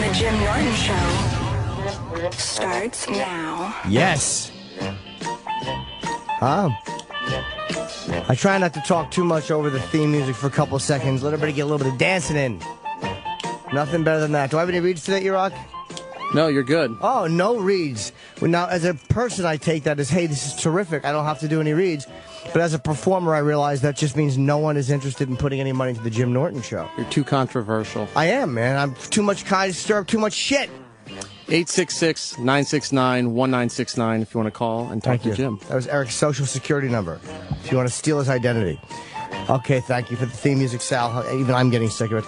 The Jim Norton Show starts now. Yes. I try not to talk too much over the theme music for a couple of seconds. Let everybody get a little bit of dancing in. Nothing better than that. Do I have any reads today, E-Rock? No, you're good. Oh, no reads. Well, now, as a person, I take that as, hey, this is terrific. I don't have to do any reads. But as a performer, I realize that just means no one is interested in putting any money into the Jim Norton Show. You're too controversial. I am, man. I'm too much kind, stir up too much shit. 866-969-1969 if you want to call and talk to Jim. That was Eric's social security number if you want to steal his identity. Okay, thank you for the theme music, Sal. Even I'm getting sick of it.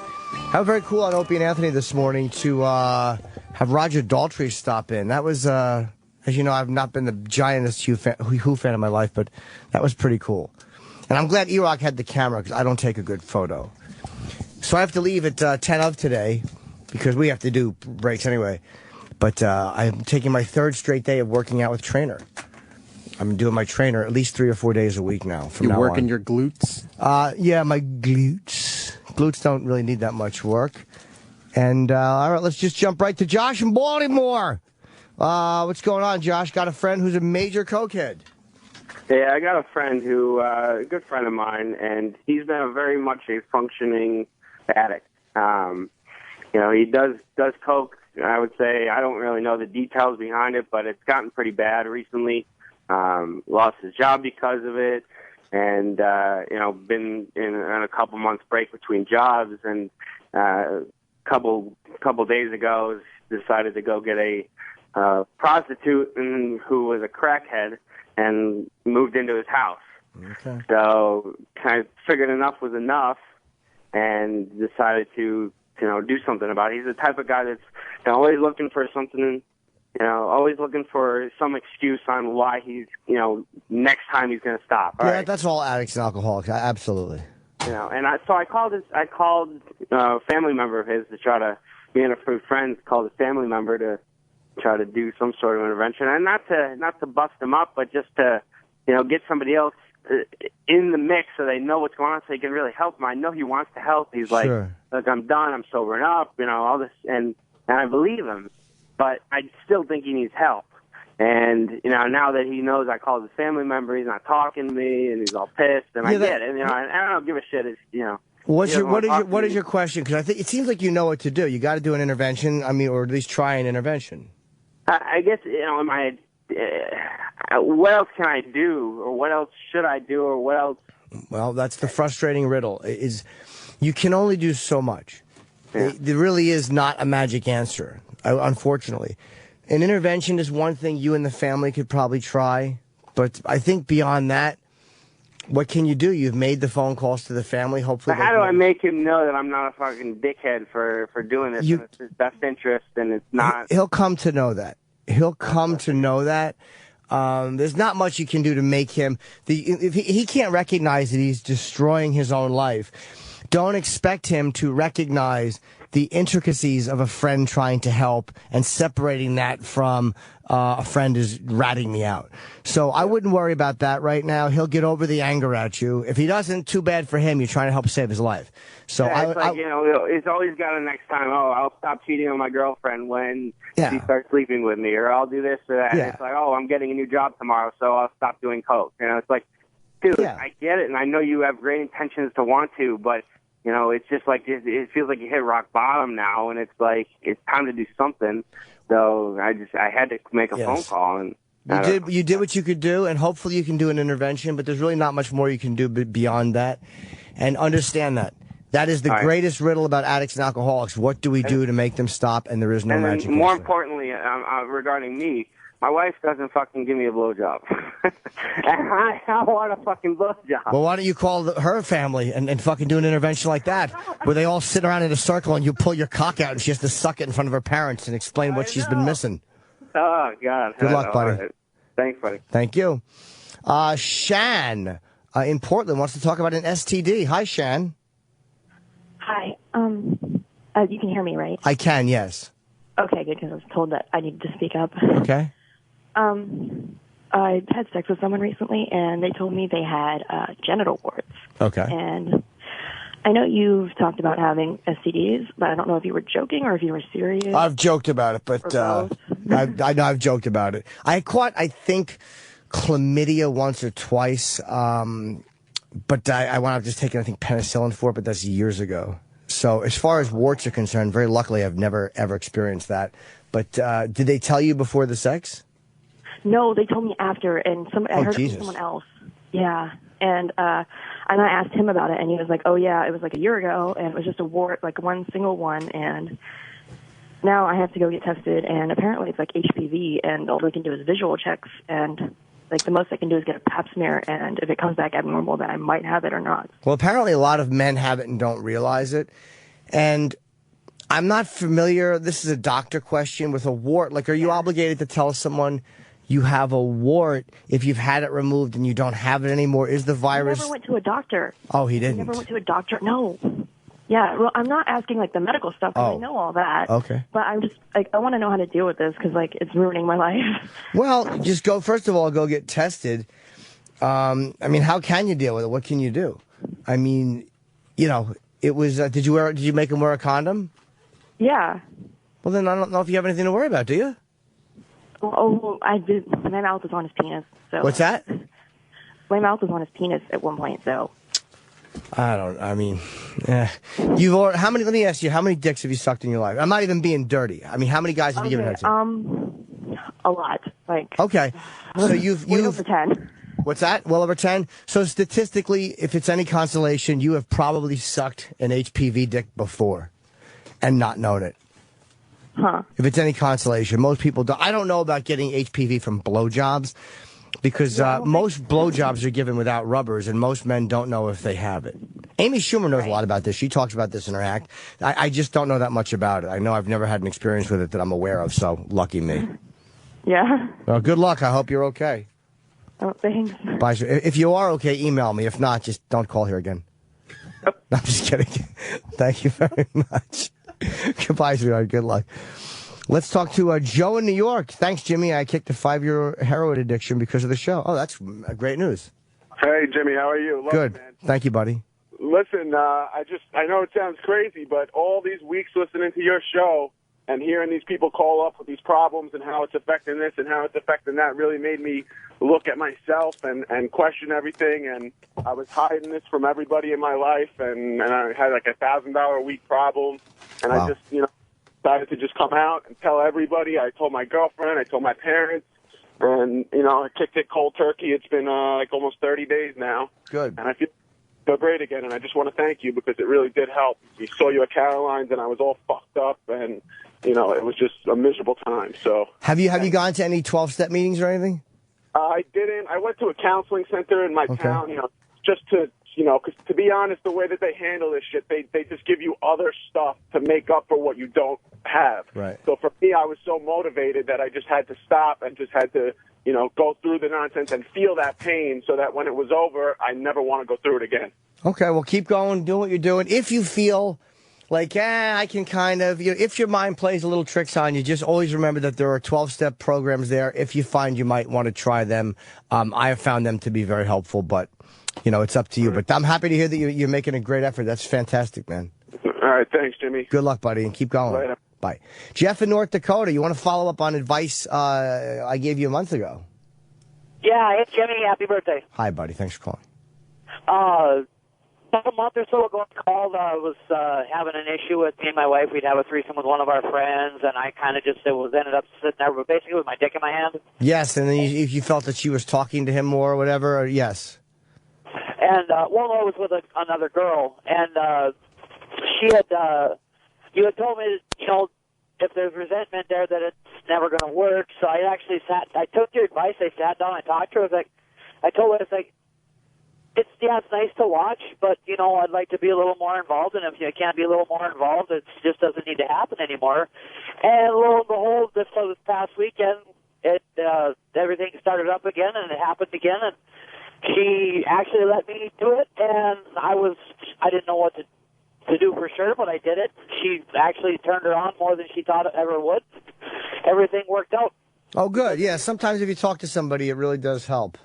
How very cool on Opie and Anthony this morning to have Roger Daltrey stop in. That was, as you know, I've not been the giantest Who fan of my life, but that was pretty cool. And I'm glad E-Rock had the camera because I don't take a good photo. So I have to leave at 10 of today because we have to do breaks anyway. But I'm taking my third straight day of working out with trainer. I'm doing my trainer at least 3 or 4 days a week now. From You're now working on. your glutes? Yeah, my glutes. Glutes don't really need that much work. And all right, let's just jump right to Josh in Baltimore. What's going on, Josh? Got a friend who's a major cokehead. Yeah, I got a friend who, a good friend of mine, and he's been a very much a functioning addict. You know, he does coke. I would say I don't really know the details behind it, but it's gotten pretty bad recently. Lost his job because of it, and you know, been in a couple months break between jobs, and couple days ago decided to go get a prostitute who was a crackhead and moved into his house. Okay. So kind of figured enough was enough, and decided to do something about it. He's the type of guy that's always looking for something, always looking for some excuse on why he's, next time he's going to stop. All right? That's all addicts and alcoholics. Absolutely. And I called a family member of his to try to, me and a few friends called a family member to try to do some sort of intervention, and not to bust him up, but just to, get somebody else in the mix so they know what's going on, so he can really help him. I know he wants to help. He's like, look, I'm done. I'm sobering up. All this, and I believe him, but I still think he needs help. And now that he knows I called his family member, he's not talking to me, and he's all pissed. And I get it. I don't give a shit. It's, What is your question? Because I think it seems like you know what to do. You got to do an intervention. I mean, or at least try an intervention. I guess what else can I do, or what else should I do, or what else? Well, that's the frustrating riddle. Is you can only do so much. Yeah. There really is not a magic answer, unfortunately. An intervention is one thing you and the family could probably try, but I think beyond that, what can you do? You've made the phone calls to the family. Hopefully, but how do I make him know that I'm not a fucking dickhead for doing this? And it's his best interest, and it's not. He'll come to know that. He'll come to know that. There's not much you can do to make him. If he can't recognize that he's destroying his own life, don't expect him to recognize the intricacies of a friend trying to help and separating that from a friend is ratting me out. So I wouldn't worry about that right now. He'll get over the anger at you. If he doesn't, too bad for him. You're trying to help save his life. So it's always got a next time. Oh, I'll stop cheating on my girlfriend when she starts sleeping with me, or I'll do this or that. Yeah. And it's like, oh, I'm getting a new job tomorrow, so I'll stop doing coke. It's like, dude, I get it, and I know you have great intentions to want to, but it's just like it feels like you hit rock bottom now, and it's like it's time to do something. So I had to make a phone call, and you did what you could do, and hopefully you can do an intervention. But there's really not much more you can do beyond that, and understand that. That is the greatest riddle about addicts and alcoholics. What do we do to make them stop? And there is no magic. And more importantly, regarding me, my wife doesn't fucking give me a blowjob. And I want a fucking blowjob. Well, why don't you call her family and fucking do an intervention like that, where they all sit around in a circle and you pull your cock out and she has to suck it in front of her parents and explain what she's been missing. Oh, God. Good luck, buddy. Right. Thanks, buddy. Thank you. Shan in Portland wants to talk about an STD. Hi, Shan. Hi. You can hear me, right? I can, yes. Okay, good, because I was told that I needed to speak up. Okay. I had sex with someone recently, and they told me they had genital warts. Okay. And I know you've talked about having STDs, but I don't know if you were joking or if you were serious. I've joked about it, but I know I've joked about it. I caught, I think, chlamydia once or twice, but I wound up just taking, I think, penicillin for it, but that's years ago. So as far as warts are concerned, very luckily, I've never, ever experienced that. But did they tell you before the sex? No, they told me after, and I heard it from someone else. Yeah, and I asked him about it, and he was like, "Oh yeah, it was like a year ago, and it was just a wart, like one single one, and now I have to go get tested, and apparently it's like HPV, and all they can do is visual checks, and like the most I can do is get a pap smear, and if it comes back abnormal, then I might have it or not." Well, apparently a lot of men have it and don't realize it, and I'm not familiar. This is a doctor question with a wart. Like, are you obligated to tell someone you have a wart if you've had it removed and you don't have it anymore? Is the virus... I never went to a doctor. Oh, he didn't? I never went to a doctor. No. Yeah, well, I'm not asking, like, the medical stuff, because I know all that. Okay. But I'm just, like, I want to know how to deal with this, because, like, it's ruining my life. Well, just go, first of all, go get tested. I mean, how can you deal with it? What can you do? I mean, you know, it was, did you make him wear a condom? Yeah. Well, then I don't know if you have anything to worry about, do you? Oh, I did. My mouth was on his penis. So. What's that? My mouth was on his penis at one point, so. Let me ask you, how many dicks have you sucked in your life? I'm not even being dirty. I mean, how many guys have you given head to? A lot. Like. Okay. So you've over 10. What's that? Well over 10? So statistically, if it's any consolation, you have probably sucked an HPV dick before and not known it. Huh. If it's any consolation, most people don't. I don't know about getting HPV from blowjobs because most blowjobs are given without rubbers, and most men don't know if they have it. Amy Schumer knows a lot about this. She talks about this in her act. I just don't know that much about it. I know I've never had an experience with it that I'm aware of, so lucky me. Yeah. Well, good luck. I hope you're okay. Oh, thanks. Bye. If you are okay, email me. If not, just don't call here again. No, I'm just kidding. Thank you very much. Goodbye, sweetheart. Good luck. Let's talk to Joe in New York. Thanks, Jimmy. I kicked a 5-year heroin addiction because of the show. Oh, that's great news. Hey, Jimmy. How are you? Good. Man. Thank you, buddy. Listen, I know it sounds crazy, but all these weeks listening to your show and hearing these people call up with these problems and how it's affecting this and how it's affecting that really made me look at myself and question everything. And I was hiding this from everybody in my life, and I had like $1,000 a week problem. And wow. I just, decided to just come out and tell everybody. I told my girlfriend, I told my parents, and, I kicked it cold turkey. It's been like almost 30 days now. Good. And I feel great again, and I just want to thank you because it really did help. We saw you at Caroline's, and I was all fucked up, and, it was just a miserable time. So have you gone to any 12-step meetings or anything? I didn't. I went to a counseling center in my town, just to, because to be honest, the way that they handle this shit, they just give you other stuff to make up for what you don't have. Right. So for me, I was so motivated that I just had to stop and just had to, go through the nonsense and feel that pain so that when it was over, I never want to go through it again. Okay, well, keep going, do what you're doing. If you feel like, I can kind of, if your mind plays a little tricks on you, just always remember that there are 12-step programs there. If you find you might want to try them, I have found them to be very helpful, but, it's up to you. But I'm happy to hear that you're making a great effort. That's fantastic, man. All right, thanks, Jimmy. Good luck, buddy, and keep going. Later. Bye. Jeff in North Dakota, you want to follow up on advice I gave you a month ago? Yeah, hey, Jimmy, happy birthday. Hi, buddy. Thanks for calling. About a month or so ago, I called. I was having an issue with me and my wife. We'd have a threesome with one of our friends, and I kind of just ended up sitting there basically with my dick in my hand. Yes, and then you felt that she was talking to him more or whatever, or yes. And, I was with another girl, and she had, you had told me that, if there's resentment there, that it's never going to work. So I actually I took your advice. I sat down, I talked to her. I told her, it's nice to watch, but, I'd like to be a little more involved, and if you can't be a little more involved, it just doesn't need to happen anymore. And lo and behold, this past weekend, everything started up again, and it happened again, and she actually let me do it, and I didn't know what to do for sure, but I did it. She actually turned her on more than she thought it ever would. Everything worked out. Oh, good. Yeah, sometimes if you talk to somebody, it really does help.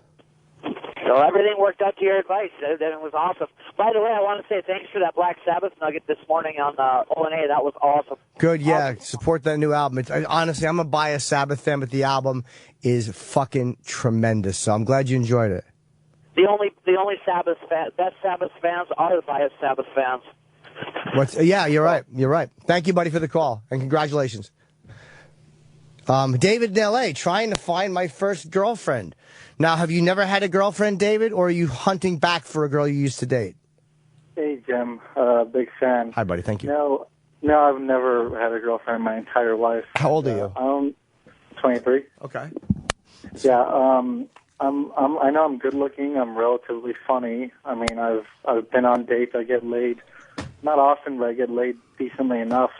So everything worked out to your advice, and it was awesome. By the way, I want to say thanks for that Black Sabbath nugget this morning on O&A. That was awesome. Good, yeah. Awesome. Support that new album. Honestly, I'm a biased Sabbath fan, but the album is fucking tremendous. So I'm glad you enjoyed it. The only Sabbath best Sabbath fans are the biased Sabbath fans. Yeah, you're right. You're right. Thank you, buddy, for the call, and congratulations. David in L.A., trying to find my first girlfriend. Now, have you never had a girlfriend, David, or are you hunting back for a girl you used to date? Hey, Jim. Big fan. Hi, buddy. Thank you. No, I've never had a girlfriend my entire life. How old are you? I'm 23. Okay. Yeah. I know I'm good looking. I'm relatively funny. I mean, I've been on dates. I get laid, not often, but I get laid decently enough.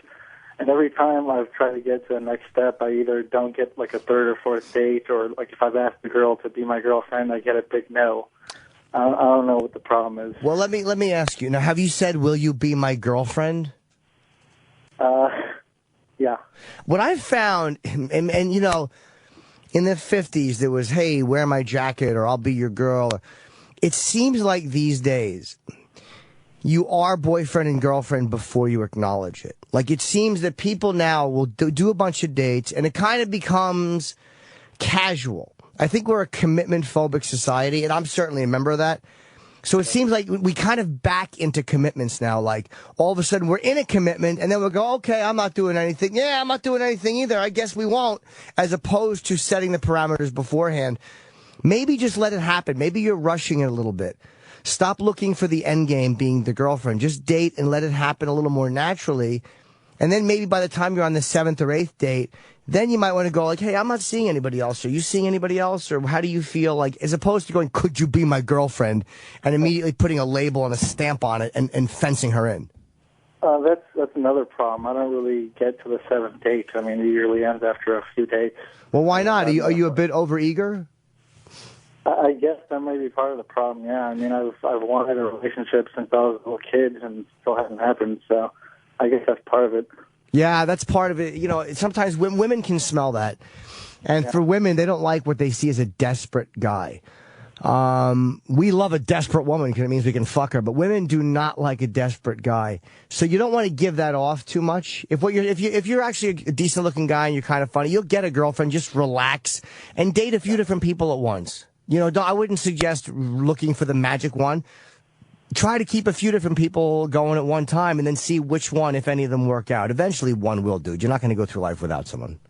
And every time I've tried to get to the next step, I either don't get like a third or fourth date, or like if I've asked the girl to be my girlfriend, I get a big no. I don't know what the problem is. Well, let me ask you. Now, have you said, will you be my girlfriend? Yeah. What I've found, and you know, in the 50s, there was, hey, wear my jacket, or I'll be your girl. It seems like these days, you are boyfriend and girlfriend before you acknowledge it. Like, it seems that people now will do a bunch of dates, and it kind of becomes casual. I think we're a commitment-phobic society, and I'm certainly a member of that. So it seems like we kind of back into commitments now. Like, all of a sudden, we're in a commitment, and then we'll go, okay, I'm not doing anything. Yeah, I'm not doing anything either. I guess we won't, as opposed to setting the parameters beforehand. Maybe just let it happen. Maybe you're rushing it a little bit. Stop looking for the end game being the girlfriend. Just date and let it happen a little more naturally. And then maybe by the time you're on the 7th or 8th date, then you might want to go like, hey, I'm not seeing anybody else. Are you seeing anybody else? Or how do you feel? Like, as opposed to going, could you be my girlfriend? And immediately putting a label and a stamp on it and fencing her in. That's another problem. I don't really get to the 7th date. I mean, it usually ends after a few dates. Well, why not? Are you a bit overeager? I guess that may be part of the problem, yeah. I mean, I've wanted a relationship since I was a little kid, and it still hasn't happened, so I guess that's part of it. Yeah, that's part of it. You know, sometimes women can smell that. And for women, they don't like what they see as a desperate guy. We love a desperate woman because it means we can fuck her, but women do not like a desperate guy. So you don't want to give that off too much. If you're actually a decent looking guy and you're kind of funny, you'll get a girlfriend. Just relax and date a few different people at once. You know, I wouldn't suggest looking for the magic one. Try to keep a few different people going at one time and then see which one, if any of them work out. Eventually one will, dude. You're not going to go through life without someone.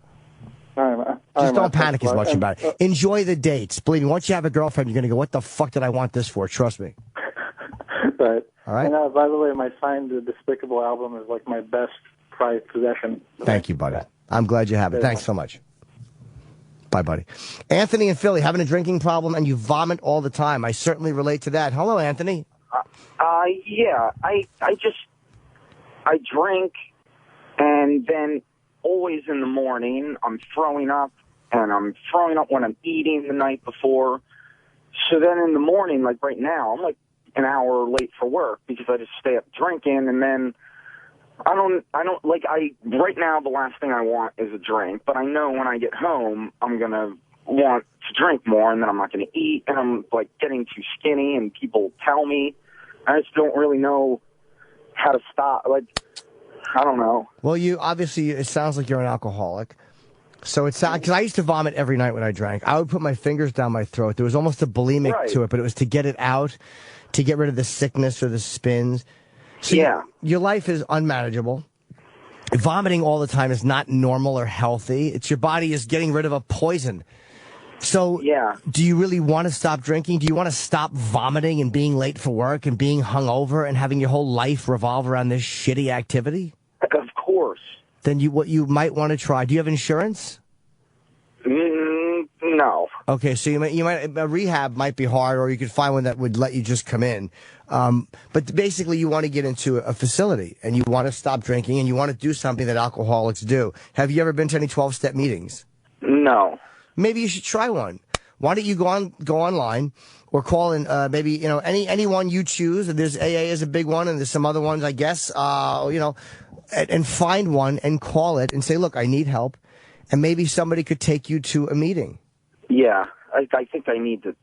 Just don't panic as much about it. Enjoy the dates. Believe me, once you have a girlfriend, you're going to go, what the fuck did I want this for? Trust me. Right. All right? And by the way, my signed Despicable album is like my best prized possession. Thank you, buddy. I'm glad you have it. Thanks so much. Bye, buddy. Anthony in Philly, having a drinking problem and you vomit all the time. I certainly relate to that. Hello, Anthony. Yeah, I drink, and then always in the morning I'm throwing up, and I'm throwing up when I'm eating the night before. So then in the morning, like right now, I'm like an hour late for work because I just stay up drinking, and then right now the last thing I want is a drink, but I know when I get home I'm going to want to drink more, and then I'm not going to eat, and I'm like getting too skinny, and people tell me. I just don't really know how to stop. Like, I don't know. Well, it sounds like you're an alcoholic. So it's because I used to vomit every night when I drank. I would put my fingers down my throat. There was almost a bulimic to it, but it was to get it out, to get rid of the sickness or the spins. So yeah. Your life is unmanageable. Vomiting all the time is not normal or healthy. It's your body is getting rid of a poison. So, do you really want to stop drinking? Do you want to stop vomiting and being late for work and being hungover and having your whole life revolve around this shitty activity? Of course. Then what you might want to try. Do you have insurance? No. Okay, so you might a rehab might be hard, or you could find one that would let you just come in. But basically, you want to get into a facility and you want to stop drinking and you want to do something that alcoholics do. Have you ever been to any 12-step meetings? No. Maybe you should try one. Why don't you go online or call in maybe any one you choose. There's AA is a big one, and there's some other ones, I guess. And find one and call it and say, look, I need help, and maybe somebody could take you to a meeting. Yeah, I think I need to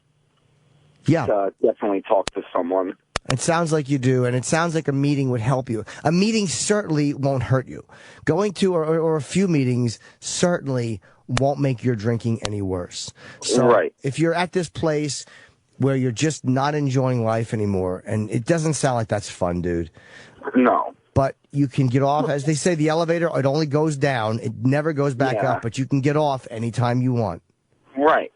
definitely talk to someone. It sounds like you do, and it sounds like a meeting would help you. A meeting certainly won't hurt you. Going to or a few meetings certainly won't make your drinking any worse. So if you're at this place where you're just not enjoying life anymore, and it doesn't sound like that's fun, dude. No. But you can get off. As they say, the elevator, it only goes down. It never goes back up, but you can get off anytime you want. Right.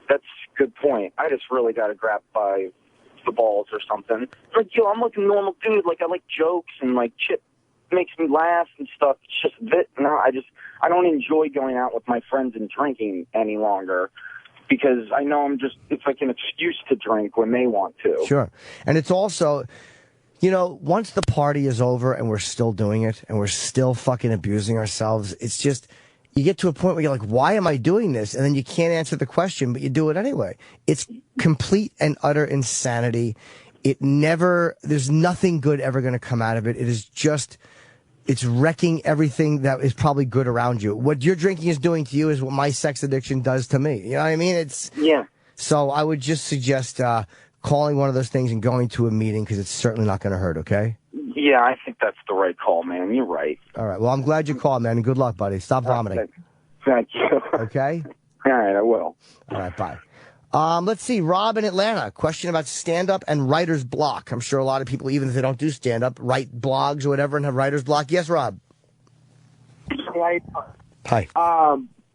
That's a good point. I just really got to grab by the balls or something. Like, I'm like a normal dude. Like, I like jokes and, like, shit makes me laugh and stuff. It's just that, I don't enjoy going out with my friends and drinking any longer because I know it's like an excuse to drink when they want to. Sure. And it's also... once the party is over and we're still doing it and we're still fucking abusing ourselves, it's just, you get to a point where you're like, why am I doing this? And then you can't answer the question, but you do it anyway. It's complete and utter insanity. There's nothing good ever going to come out of it. It is just, it's wrecking everything that is probably good around you. What your drinking is doing to you is what my sex addiction does to me. You know what I mean? So I would just suggest, calling one of those things and going to a meeting because it's certainly not going to hurt, okay? Yeah, I think that's the right call, man. You're right. All right. Well, I'm glad you called, man, and good luck, buddy. Stop vomiting. Thank you. Okay? All right, I will. All right, bye. Let's see. Rob in Atlanta. Question about stand-up and writer's block. I'm sure a lot of people, even if they don't do stand-up, write blogs or whatever and have writer's block. Yes, Rob? Hi.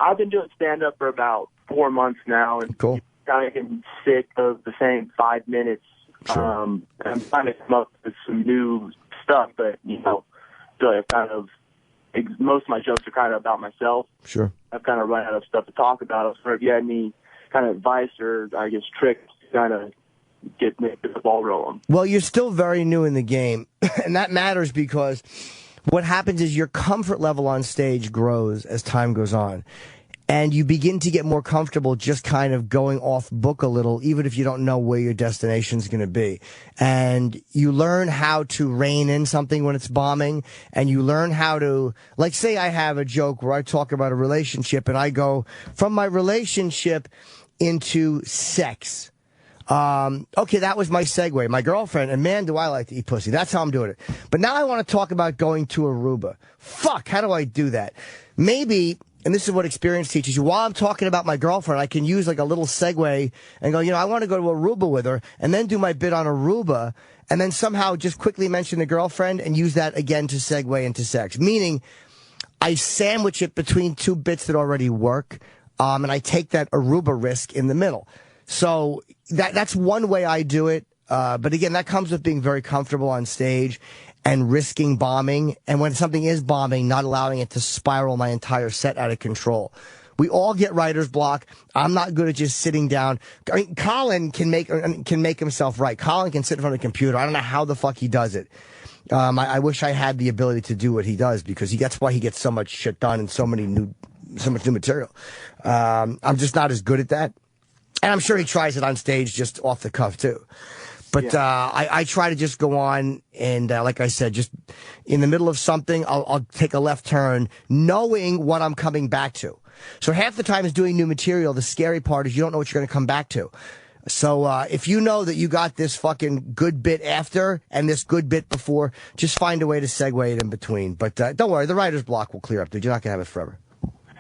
I've been doing stand-up for about 4 months now. And cool. Kind of getting sick of the same 5 minutes. Sure. I'm trying to come up with some new stuff, but, most of my jokes are kind of about myself. Sure. I've kind of run out of stuff to talk about. I was wondering if you had any kind of advice or, I guess, tricks to kind of get the ball rolling. Well, you're still very new in the game, and that matters because what happens is your comfort level on stage grows as time goes on. And you begin to get more comfortable just kind of going off book a little, even if you don't know where your destination is going to be. And you learn how to rein in something when it's bombing. And you learn how to, like, say I have a joke where I talk about a relationship and I go from my relationship into sex. Okay, that was my segue. My girlfriend, and man, do I like to eat pussy. That's how I'm doing it. But now I want to talk about going to Aruba. Fuck, how do I do that? Maybe... And this is what experience teaches you. While I'm talking about my girlfriend, I can use like a little segue and go, I want to go to Aruba with her and then do my bit on Aruba and then somehow just quickly mention the girlfriend and use that again to segue into sex. Meaning I sandwich it between two bits that already work, and I take that Aruba risk in the middle. So that's one way I do it. But again, that comes with being very comfortable on stage and risking bombing, and when something is bombing, not allowing it to spiral my entire set out of control. We all get writer's block. I'm not good at just sitting down. I mean, Colin can make himself write. Colin can sit in front of a computer. I don't know how the fuck he does it. I wish I had the ability to do what he does because that's why he gets so much shit done and so much new material. I'm just not as good at that, and I'm sure he tries it on stage just off the cuff too. But I try to just go on and, like I said, just in the middle of something, I'll take a left turn, knowing what I'm coming back to. So half the time is doing new material. The scary part is you don't know what you're going to come back to. So if you know that you got this fucking good bit after and this good bit before, just find a way to segue it in between. But don't worry, the writer's block will clear up, dude. You're not going to have it forever.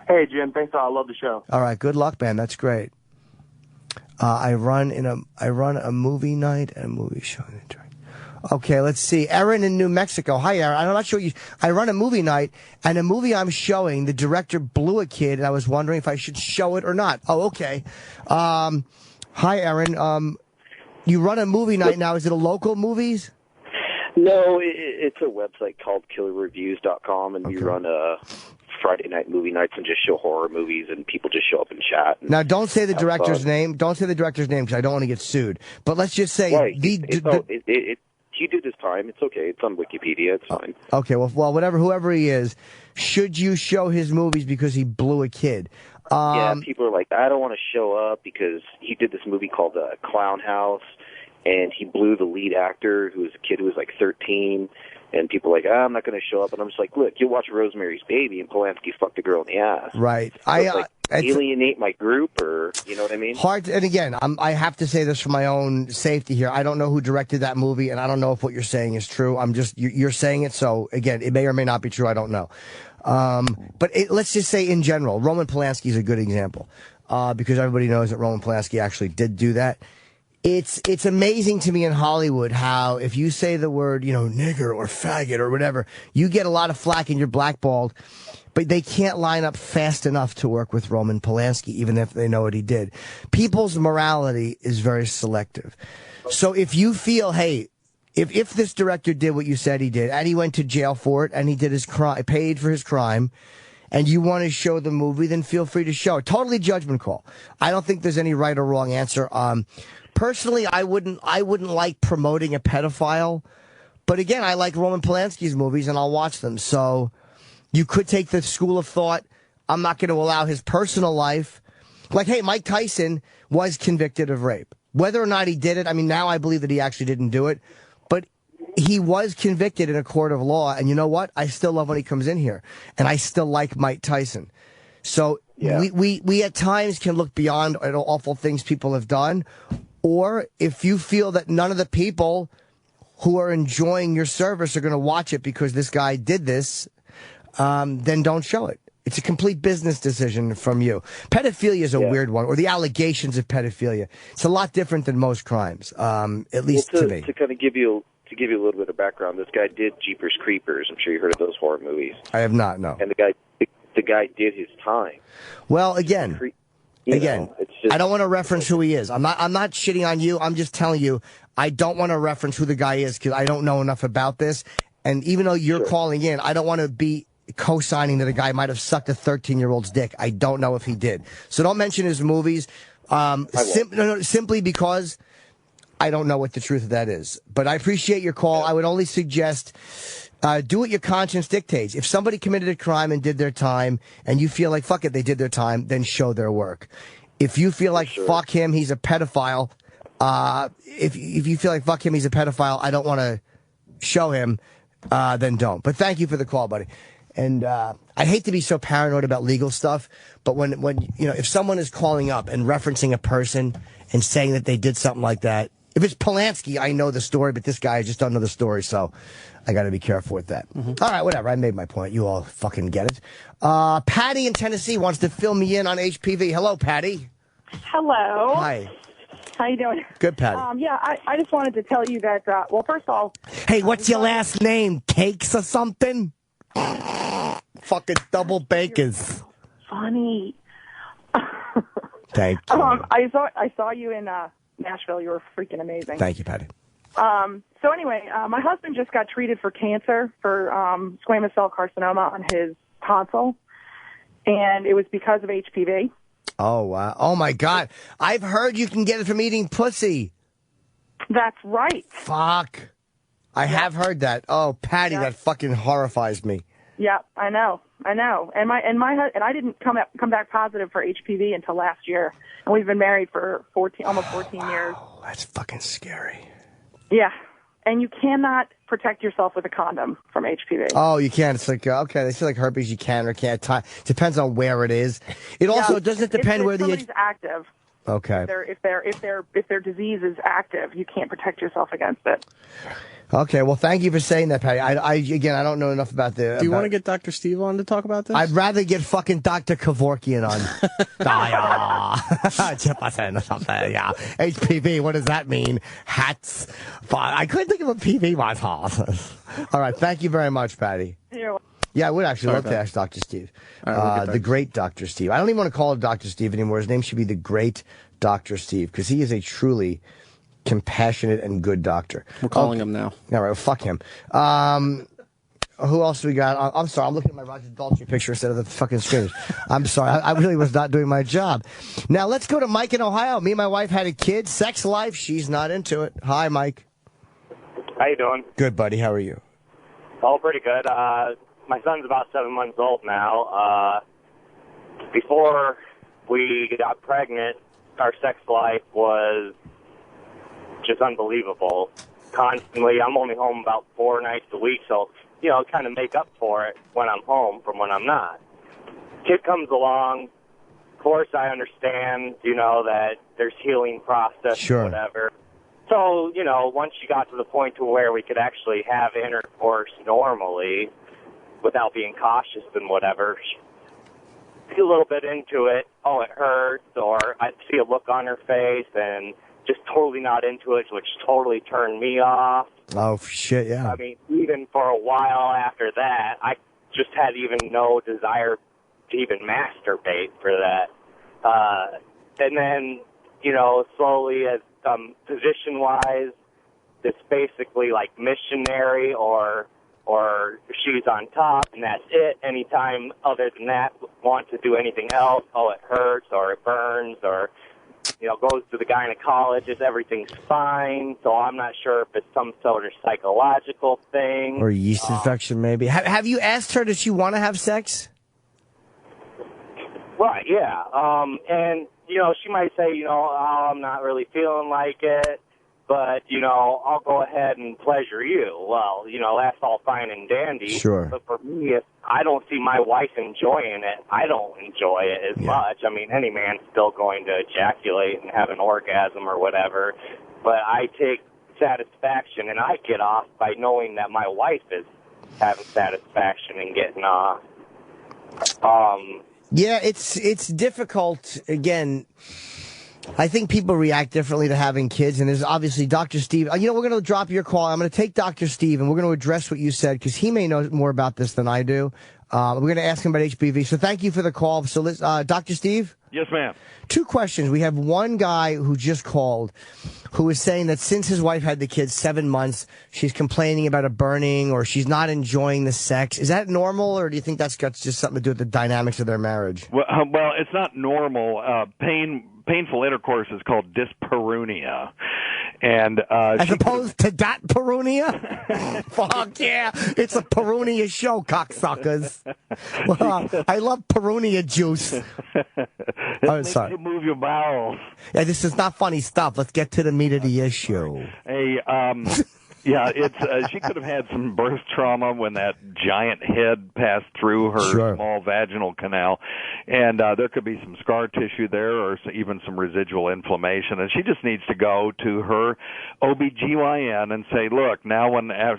Hey, Jim. Thanks a lot. I love the show. All right. Good luck, man. That's great. I run a movie night and a movie show. Okay, let's see. Erin in New Mexico. Hi, Erin. I'm not sure I run a movie night, and a movie I'm showing, the director blew a kid, and I was wondering if I should show it or not. Oh, okay. Hi, Erin. You run a movie night now. Is it a local movies? No, it's a website called killerreviews.com, and we run Friday night movie nights and just show horror movies, and people just show up and chat. And now, don't say the director's name. Don't say the director's name because I don't want to get sued. But let's just say he did his time. It's okay. It's on Wikipedia. It's fine. Okay. Well, whoever he is, should you show his movies because he blew a kid? Yeah, people are like, I don't want to show up because he did this movie called Clown House, and he blew the lead actor who was a kid who was like 13. And people are like, I'm not going to show up. And I'm just like, look, you'll watch Rosemary's Baby and Polanski fucked a girl in the ass. Right. So alienate my group, or you know what I mean? Hard, and again, I have to say this for my own safety here. I don't know who directed that movie, and I don't know if what you're saying is true. You're saying it, so again, it may or may not be true. I don't know. But let's just say in general, Roman Polanski is a good example, because everybody knows that Roman Polanski actually did do that. It's amazing to me in Hollywood how if you say the word, nigger or faggot or whatever, you get a lot of flack and you're blackballed. But they can't line up fast enough to work with Roman Polanski, even if they know what he did. People's morality is very selective. So if you feel, hey, if this director did what you said he did, and he went to jail for it, and he did his crime, paid for his crime, and you want to show the movie, then feel free to show it. Totally judgment call. I don't think there's any right or wrong answer. Personally, I wouldn't like promoting a pedophile, but again, I like Roman Polanski's movies, and I'll watch them. So you could take the school of thought, I'm not going to allow his personal life. Like, hey, Mike Tyson was convicted of rape. Whether or not he did it, I mean, now I believe that he actually didn't do it, but he was convicted in a court of law, and you know what? I still love when he comes in here, and I still like Mike Tyson. So we at times can look beyond awful things people have done, or if you feel that none of the people who are enjoying your service are going to watch it because this guy did this, then don't show it. It's a complete business decision from you. Pedophilia is a weird one, or the allegations of pedophilia. It's a lot different than most crimes, at least to me. To kind of give you a little bit of background, this guy did Jeepers Creepers. I'm sure you heard of those horror movies. I have not, no. And the guy did his time. Well, again, I don't want to reference who he is. I'm not shitting on you. I'm just telling you, I don't want to reference who the guy is because I don't know enough about this. And even though you're calling in, I don't want to be co-signing that a guy might have sucked a 13-year-old's dick. I don't know if he did. So don't mention his movies, simply because I don't know what the truth of that is. But I appreciate your call. I would only suggest do what your conscience dictates. If somebody committed a crime and did their time, and you feel like, fuck it, they did their time, then show their work. If you feel like, fuck him, he's a pedophile, if you feel like, fuck him, he's a pedophile, I don't want to show him, then don't. But thank you for the call, buddy. And I hate to be so paranoid about legal stuff, but when if someone is calling up and referencing a person and saying that they did something like that, if it's Polanski, I know the story, but this guy, I just don't know the story, so I got to be careful with that. All right, whatever. I made my point. You all fucking get it. Patty in Tennessee wants to fill me in on HPV. Hello, Patty. Hello. Hi. How you doing? Good, Patty. Yeah, I just wanted to tell you that, well, first of all... Hey, what's your last name? Cakes or something? Fucking double bacons. Funny. Thank you. I saw you in Nashville. You were freaking amazing. Thank you, Patty. So anyway, my husband just got treated for cancer, for squamous cell carcinoma on his tonsil, and it was because of HPV. Oh, wow. Oh, my God. I've heard you can get it from eating pussy. That's right. Fuck. I have heard that. Oh, Patty, that fucking horrifies me. Yeah, I know. And I didn't come back positive for HPV until last year, and we've been married for almost 14 years. That's fucking scary. Yeah, and you cannot protect yourself with a condom from HPV. Oh, you can't. It's like okay, they say like herpes, you can or can't. Depends on where it is. It also doesn't depend where somebody's active. Okay. If their disease is active, you can't protect yourself against it. Okay, well, thank you for saying that, Patty. I don't know enough about the... Do you want to get Dr. Steve on to talk about this? I'd rather get fucking Dr. Kevorkian on. HPV, what does that mean? Hats. I couldn't think of a PV myself. All right, thank you very much, Patty. Yeah, I would actually love to ask Dr. Steve. Right, the great Dr. Steve. I don't even want to call him Dr. Steve anymore. His name should be the great Dr. Steve, because he is a truly... compassionate and good doctor. We're calling him now. All right, well, fuck him. Who else we got? I'm sorry, I'm looking at my Roger Daltrey picture instead of the fucking screen. I'm sorry, I really was not doing my job. Now, let's go to Mike in Ohio. Me and my wife had a kid. Sex life, she's not into it. Hi, Mike. How you doing? Good, buddy. How are you? Oh, pretty good. My son's about 7 months old now. Before we got pregnant, our sex life was just unbelievable. Constantly, I'm only home about 4 nights a week, so, kind of make up for it when I'm home from when I'm not. Kid comes along, course, I understand, that there's healing process Sure. or whatever. So, once you got to the point to where we could actually have intercourse normally without being cautious and whatever, see a little bit into it, it hurts, or I'd see a look on her face and just totally not into it, which totally turned me off. Oh, shit, yeah. I mean, even for a while after that, I just had even no desire to even masturbate for that. And then, slowly as position-wise, it's basically like missionary or she's on top, and that's it. Anytime other than that, want to do anything else, it hurts or it burns or, goes to the gynecologist, everything's fine. So I'm not sure if it's some sort of psychological thing. Or yeast infection, maybe. Have you asked her, does she want to have sex? Right, yeah. And, she might say, I'm not really feeling like it, but, I'll go ahead and pleasure you. Well, that's all fine and dandy. Sure. But for me, if I don't see my wife enjoying it, I don't enjoy it as much. I mean, any man's still going to ejaculate and have an orgasm or whatever, but I take satisfaction and I get off by knowing that my wife is having satisfaction and getting off. Yeah, it's difficult. Again, I think people react differently to having kids, and there's obviously Dr. Steve. We're going to drop your call. I'm going to take Dr. Steve, and we're going to address what you said, because he may know more about this than I do. We're going to ask him about HPV. So thank you for the call. So, Dr. Steve? Yes, ma'am. 2 questions. We have one guy who just called who is saying that since his wife had the kids 7 months, she's complaining about a burning or she's not enjoying the sex. Is that normal, or do you think that's got just something to do with the dynamics of their marriage? Well, it's not normal. Painful intercourse is called dyspareunia. And as opposed to datpareunia? Fuck yeah. It's a parunia show, cocksuckers. Well, I love parunia juice. Sorry. You move your bowels. Yeah, this is not funny stuff. Let's get to the meat of the issue. Hey, yeah, it's she could have had some birth trauma when that giant head passed through her small vaginal canal, and there could be some scar tissue there or even some residual inflammation, and she just needs to go to her OBGYN and say, look, now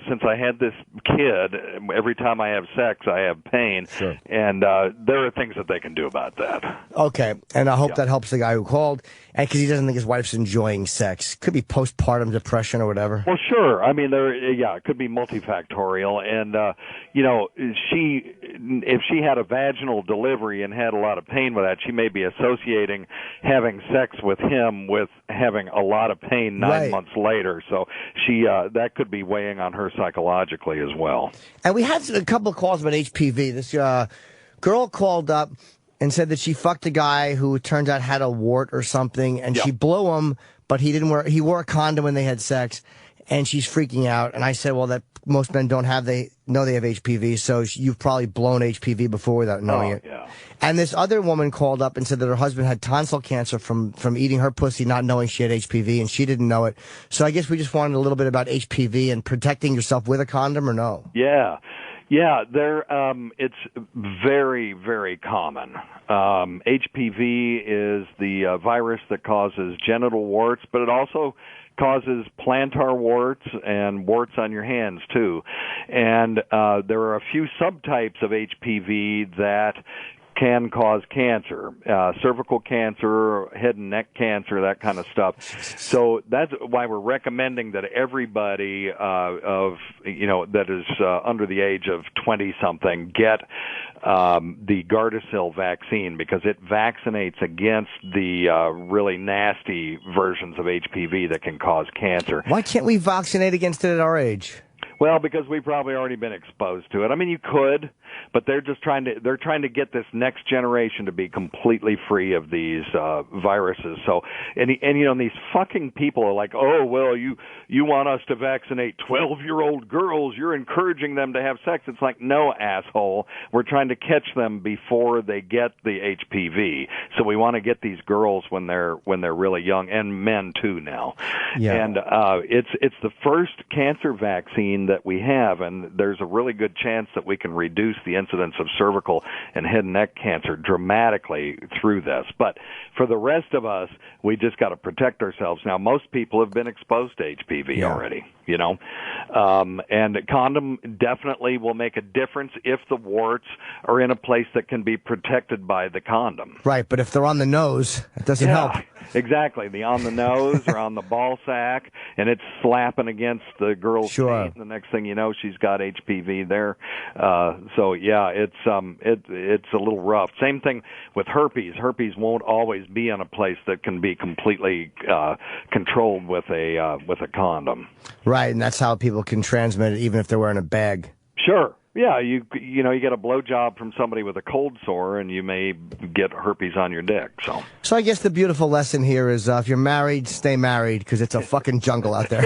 since I had this kid, every time I have sex I have pain, and there are things that they can do about that. Okay, and I hope that helps the guy who called, and because he doesn't think his wife's enjoying sex. Could be postpartum depression or whatever. Well, sure. I mean, it could be multifactorial, and if she had a vaginal delivery and had a lot of pain with that, she may be associating having sex with him with having a lot of pain 9 months later. So that could be weighing on her psychologically as well. And we had a couple of calls about HPV. This girl called up and said that she fucked a guy who it turns out had a wart or something, and she blew him, but he wore a condom when they had sex. And she's freaking out. And I said, well, that most men don't have, they know they have HPV, so you've probably blown HPV before without knowing it. Yeah. And this other woman called up and said that her husband had tonsil cancer from eating her pussy, not knowing she had HPV, and she didn't know it. So I guess we just wanted a little bit about HPV and protecting yourself with a condom, or no? Yeah. Yeah, it's very, very common. HPV is the virus that causes genital warts, but it also causes plantar warts and warts on your hands, too. And there are a few subtypes of HPV that can cause cancer, cervical cancer, head and neck cancer, that kind of stuff. So that's why we're recommending that everybody that is under the age of 20-something get the Gardasil vaccine, because it vaccinates against the really nasty versions of HPV that can cause cancer. Why can't we vaccinate against it at our age? Well, because we've probably already been exposed to it. I mean, you could, but they're trying to get this next generation to be completely free of these viruses. So, and these fucking people are like, oh, well, you want us to vaccinate 12-year-old girls? You're encouraging them to have sex. It's like, no, asshole. We're trying to catch them before they get the HPV. So we want to get these girls when they're really young, and men too now. Yeah. And it's the first cancer vaccine that we have, and there's a really good chance that we can reduce the incidence of cervical and head and neck cancer dramatically through this. But for the rest of us, we just got to protect ourselves. Now, most people have been exposed to HPV already, you know, and a condom definitely will make a difference if the warts are in a place that can be protected by the condom. Right, but if they're on the nose, it doesn't help. Exactly. The on the nose or on the ball sack, and it's slapping against the girl's feet, and the next thing you know, she's got HPV there. So yeah, it's a little rough. Same thing with herpes. Herpes won't always be in a place that can be completely controlled with a condom. Right, and that's how people can transmit it, even if they're wearing a bag. Sure. Yeah, you get a blowjob from somebody with a cold sore, and you may get herpes on your dick. So I guess the beautiful lesson here is if you're married, stay married, because it's a fucking jungle out there.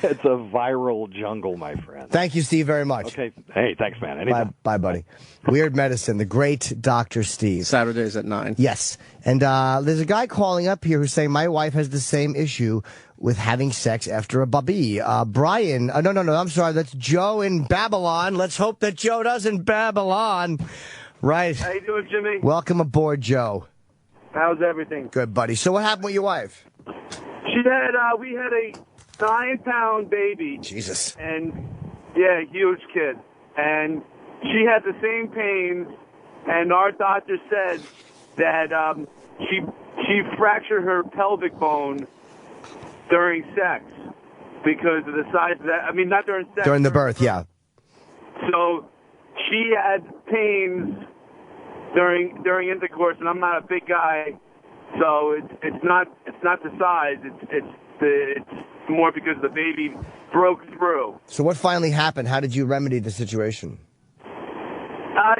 It's a viral jungle, my friend. Thank you, Steve, very much. Okay. Hey, thanks, man. Anytime. Bye, buddy. Weird Medicine, the great Dr. Steve. Saturdays at 9. Yes. And there's a guy calling up here who's saying, my wife has the same issue with having sex after a baby. Brian, no, I'm sorry, that's Joe in Babylon. Let's hope that Joe doesn't Babylon. Right. How you doing, Jimmy? Welcome aboard, Joe. How's everything? Good, buddy. So what happened with your wife? We had a 9-pound baby. Jesus. And, yeah, huge kid. And she had the same pains, and our doctor said that she fractured her pelvic bone during sex because of the size of that. I mean, not during sex. During the birth, yeah. So she had pains during intercourse, and I'm not a big guy, so it's not the size. It's more because the baby broke through. So what finally happened? How did you remedy the situation?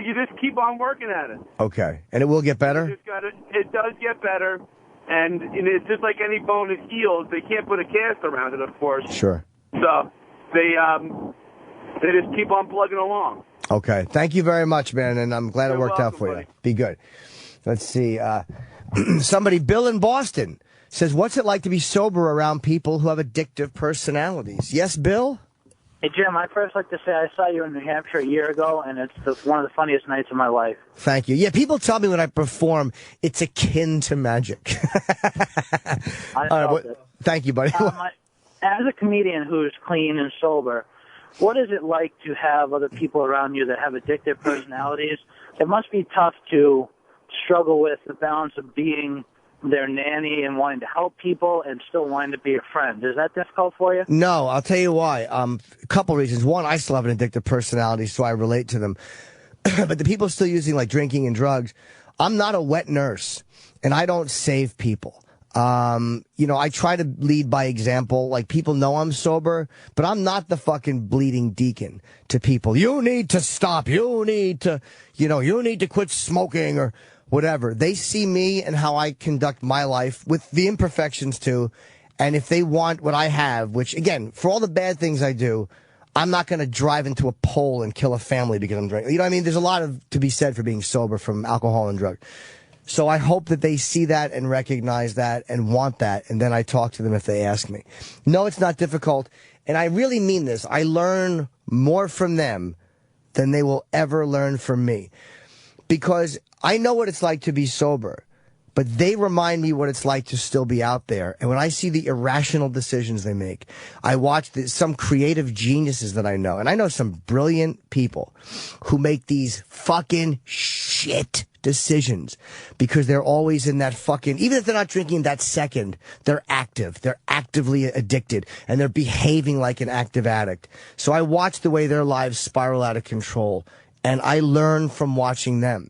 You just keep on working at it. Okay, and it will get better. It does get better. And it's just like any bone that heals. They can't put a cast around it, of course. Sure. So they just keep on plugging along. Okay. Thank you very much, man, and I'm glad it worked out for you. Be good. Let's see. Somebody, Bill in Boston, says, what's it like to be sober around people who have addictive personalities? Yes, Bill? Hey, Jim, I'd first like to say I saw you in New Hampshire a year ago, and it's one of the funniest nights of my life. Thank you. Yeah, people tell me when I perform, it's akin to magic. I felt it. Thank you, buddy. As a comedian who's clean and sober, what is it like to have other people around you that have addictive personalities? It must be tough to struggle with the balance of being their nanny and wanting to help people and still wanting to be a friend. Is that difficult for you? No, I'll tell you why. A couple reasons. One, I still have an addictive personality, so I relate to them. But the people still using like drinking and drugs, I'm not a wet nurse, and I don't save people. I try to lead by example. Like, people know I'm sober, but I'm not the fucking bleeding deacon to people. You need to stop. You need to quit smoking or whatever. They see me and how I conduct my life with the imperfections too. And if they want what I have, which again, for all the bad things I do, I'm not going to drive into a pole and kill a family to get them drink. You know what I mean? There's a lot to be said for being sober from alcohol and drugs. So I hope that they see that and recognize that and want that. And then I talk to them if they ask me. No, it's not difficult. And I really mean this. I learn more from them than they will ever learn from me. Because I know what it's like to be sober, but they remind me what it's like to still be out there. And when I see the irrational decisions they make, I watch some creative geniuses that I know. And I know some brilliant people who make these fucking shit decisions because they're always in that fucking, even if they're not drinking that second, they're active. They're actively addicted and they're behaving like an active addict. So I watch the way their lives spiral out of control. And I learn from watching them.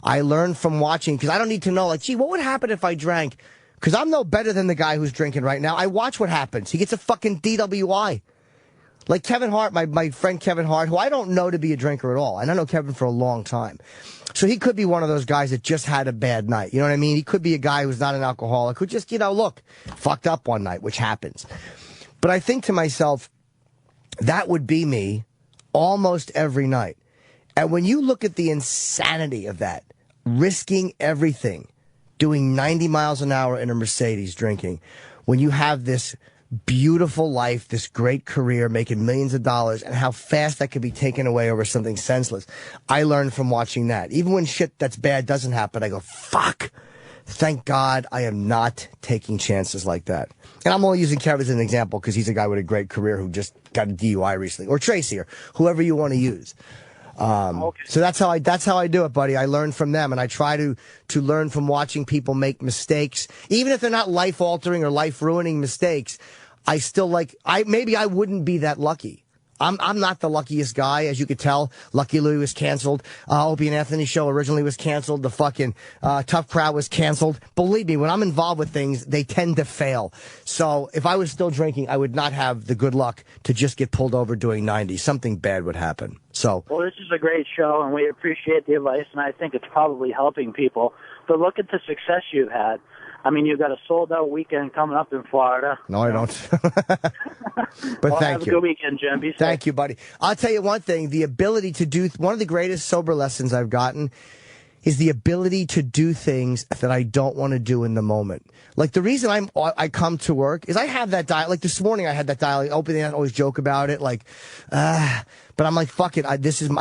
I learn from watching, because I don't need to know, like, gee, what would happen if I drank? Because I'm no better than the guy who's drinking right now. I watch what happens. He gets a fucking DWI. Like Kevin Hart, my friend Kevin Hart, who I don't know to be a drinker at all. And I know Kevin for a long time. So he could be one of those guys that just had a bad night. You know what I mean? He could be a guy who's not an alcoholic, who just, fucked up one night, which happens. But I think to myself, that would be me almost every night. And when you look at the insanity of that, risking everything, doing 90 miles an hour in a Mercedes drinking, when you have this beautiful life, this great career, making millions of dollars, and how fast that could be taken away over something senseless. I learned from watching that. Even when shit that's bad doesn't happen, I go, fuck. Thank God I am not taking chances like that. And I'm only using Kev as an example because he's a guy with a great career who just got a DUI recently. Or Tracy, or whoever you want to use. So that's how I do it, buddy. I learn from them, and I try to learn from watching people make mistakes. Even if they're not life-altering or life-ruining mistakes, I still maybe I wouldn't be that lucky. I'm not the luckiest guy, as you could tell. Lucky Louie was canceled. Opie and Anthony show originally was canceled. The fucking Tough Crowd was canceled. Believe me, when I'm involved with things, they tend to fail. So if I was still drinking, I would not have the good luck to just get pulled over doing 90. Something bad would happen. So, well, this is a great show, and we appreciate the advice, and I think it's probably helping people. But look at the success you've had. I mean, you've got a sold-out weekend coming up in Florida. No, I don't. But well, thank have you. a good weekend, Jim. Be safe. Thank you, buddy. I'll tell you one thing. The ability to do one of the greatest sober lessons I've gotten is the ability to do things that I don't want to do in the moment. Like, the reason I come to work is I have that dial. Like, this morning I had that dial. Opening, I always joke about it. Like, but I'm like, fuck it. I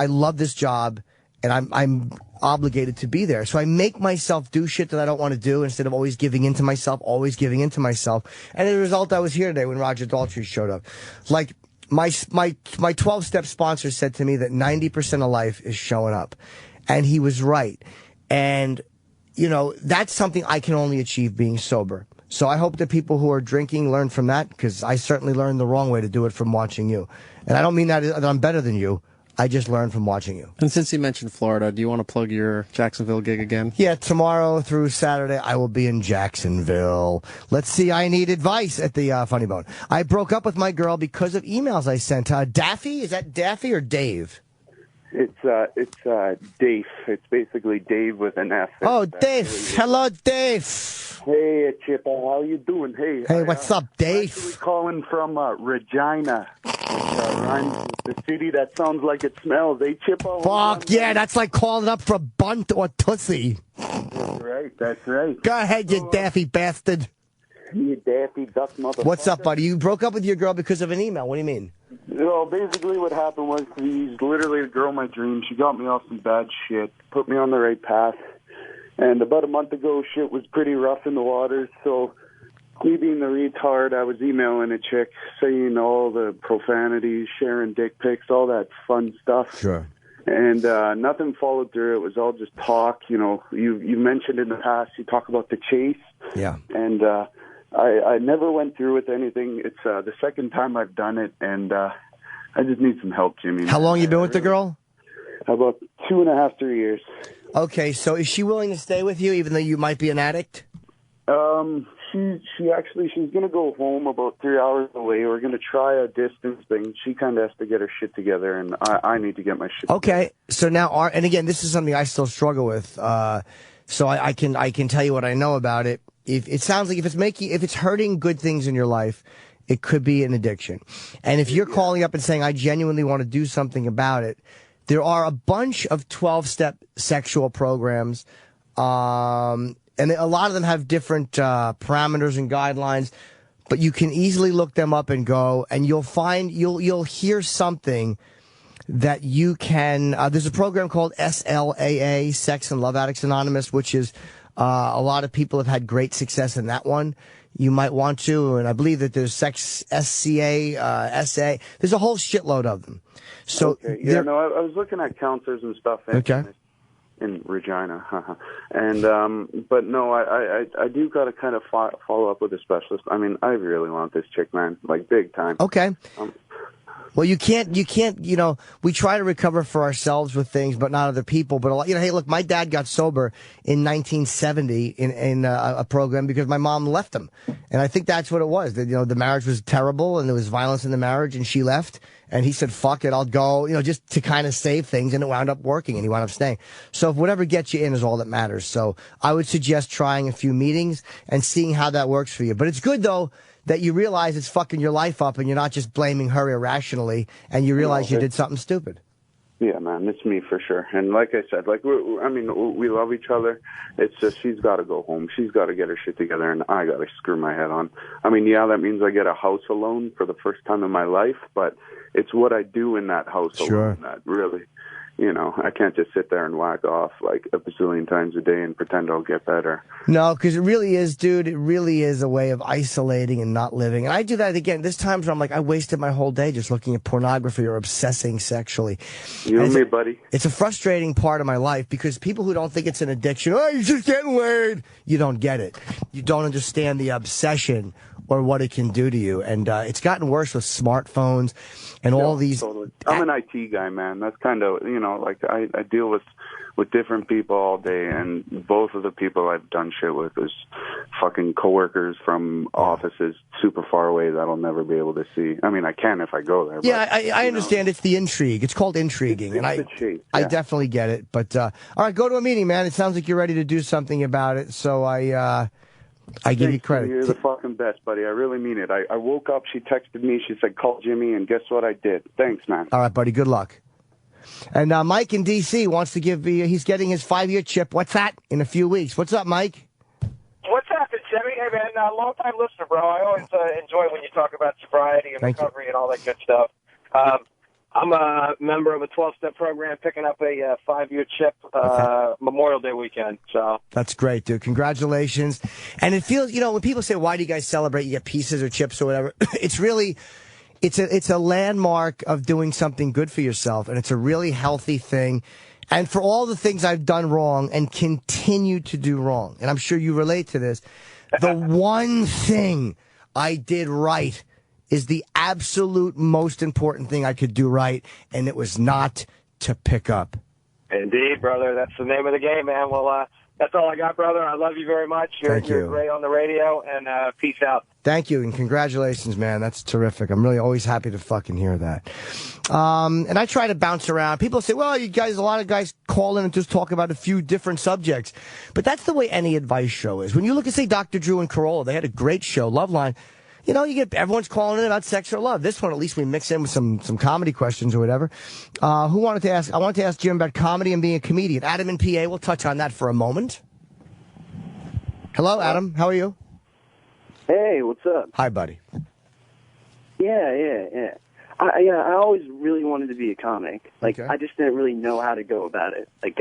love this job, and I'm obligated to be there. So I make myself do shit that I don't want to do instead of always giving in to myself. And as a result, I was here today when Roger Daltrey showed up. Like, my 12-step sponsor said to me that 90% of life is showing up. And he was right. And, you know, that's something I can only achieve being sober. So I hope that people who are drinking learn from that, because I certainly learned the wrong way to do it from watching you. And I don't mean that I'm better than you. I just learned from watching you. And since you mentioned Florida, do you want to plug your Jacksonville gig again? Yeah, tomorrow through Saturday, I will be in Jacksonville. Let's see, I need advice at the Funny Bone. I broke up with my girl because of emails I sent. Daffy? Is that Daffy or Dave? It's Dave. It's basically Dave with an F. Oh, Dave. Hello, Dave. Hey, Chippa. How you doing? Hey, what's up, Dave? I'm actually calling from Regina, the city that sounds like it smells. Hey, Chippa. Fuck yeah, that's like calling up for bunt or tussy. That's right. Go ahead, you daffy bastard. You daffy duck motherfucker. What's up, buddy? You broke up with your girl because of an email. What do you mean? Well, basically what happened was she's literally the girl of my dreams. She got me off some bad shit, put me on the right path. And about a month ago, shit was pretty rough in the waters. So me being the retard, I was emailing a chick, saying all the profanities, sharing dick pics, all that fun stuff. Sure. And nothing followed through. It was all just talk. You know, you mentioned in the past, you talk about the chase. Yeah. And I never went through with anything. It's the second time I've done it, and I just need some help, Jimmy. How long you been with the girl? About 2.5, 3 years. Okay, so is she willing to stay with you even though you might be an addict? She's going to go home about 3 hours away. We're going to try a distance thing. She kind of has to get her shit together, and I need to get my shit Okay, so now, and again, this is something I still struggle with, so I can tell you what I know about it. If it sounds like if it's hurting good things in your life, it could be an addiction. And if you're calling up and saying, I genuinely want to do something about it, there are a bunch of 12-step sexual programs, and a lot of them have different parameters and guidelines, but you can easily look them up and go, and you'll hear something that you can. There's a program called SLAA, Sex and Love Addicts Anonymous, which is a lot of people have had great success in that one. You might want to, and I believe that there's Sex SCA, SA. There's a whole shitload of them. So okay. Yeah, no, I was looking at counselors and stuff. In Regina, and but no, I do got to kind of follow up with a specialist. I mean, I really want this chick, man, like big time. Okay. Well, you can't, we try to recover for ourselves with things, but not other people. But, hey, look, my dad got sober in 1970 in a program because my mom left him. And I think that's what it was. That, the marriage was terrible and there was violence in the marriage and she left. And he said, fuck it, I'll go, just to kind of save things. And it wound up working and he wound up staying. So whatever gets you in is all that matters. So I would suggest trying a few meetings and seeing how that works for you. But it's good, though, that you realize it's fucking your life up and you're not just blaming her irrationally and you realize you did something stupid. Yeah, man, it's me for sure. And like I said, we love each other. It's just she's got to go home. She's got to get her shit together, and I got to screw my head on. I mean, yeah, that means I get a house alone for the first time in my life, but it's what I do in that house alone that really, I can't just sit there and whack off like a bazillion times a day and pretend I'll get better. No, because it really is, dude. It really is a way of isolating and not living. And I do that again. There's times where I'm like, I wasted my whole day just looking at pornography or obsessing sexually. You and me, buddy. It's a frustrating part of my life because people who don't think it's an addiction, oh, you're just getting laid. You don't get it. You don't understand the obsession or what it can do to you. And it's gotten worse with smartphones and all these. Totally. I'm an IT guy, man. That's kind of, I deal with different people all day, and both of the people I've done shit with is fucking coworkers from offices super far away that I'll never be able to see. I mean, I can if I go there. Yeah, but, I understand. It's the intrigue. It's called intriguing, and I definitely get it. But all right, go to a meeting, man. It sounds like you're ready to do something about it. So I give you credit. You're the fucking best, buddy. I really mean it. I woke up, she texted me, she said, call Jimmy, and guess what I did? Thanks, man. All right, buddy. Good luck. And Mike in D.C. wants to give he's getting his 5-year chip. What's that? In a few weeks. What's up, Mike? What's happening, Jimmy? Hey, man, long-time listener, bro. I always enjoy when you talk about sobriety and recovery and all that good stuff. I'm a member of a 12-step program picking up a 5-year chip Memorial Day weekend. So that's great, dude. Congratulations. And it feels, when people say, why do you guys celebrate? You get pieces or chips or whatever. It's really... It's a landmark of doing something good for yourself, and it's a really healthy thing. And for all the things I've done wrong and continue to do wrong, and I'm sure you relate to this, the one thing I did right is the absolute most important thing I could do right, and it was not to pick up. Indeed, brother. That's the name of the game, man. Well, that's all I got, brother. I love you very much. You're great on the radio, and peace out. Thank you, and congratulations, man. That's terrific. I'm really always happy to fucking hear that. And I try to bounce around. People say, well, you guys, a lot of guys call in and just talk about a few different subjects. But that's the way any advice show is. When you look at, say, Dr. Drew and Carolla, they had a great show, Loveline. You get everyone's calling in about sex or love. This one, at least we mix in with some comedy questions or whatever. Who wanted to ask? I wanted to ask Jim about comedy and being a comedian. Adam in PA, we'll touch on that for a moment. Hello, Adam. How are you? Hey, what's up? Hi, buddy. Yeah. I always really wanted to be a comic. Like, I just didn't really know how to go about it. Like,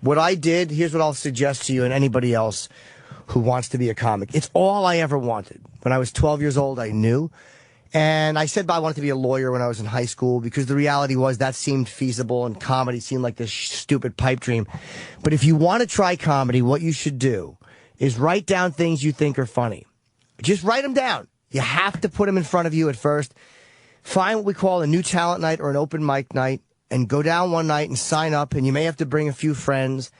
What I did, here's what I'll suggest to you and anybody else who wants to be a comic. It's all I ever wanted. When I was 12 years old, I knew. And I said I wanted to be a lawyer when I was in high school because the reality was that seemed feasible and comedy seemed like this stupid pipe dream. But if you want to try comedy, what you should do is write down things you think are funny. Just write them down. You have to put them in front of you at first. Find what we call a new talent night or an open mic night and go down one night and sign up, and you may have to bring a few friends.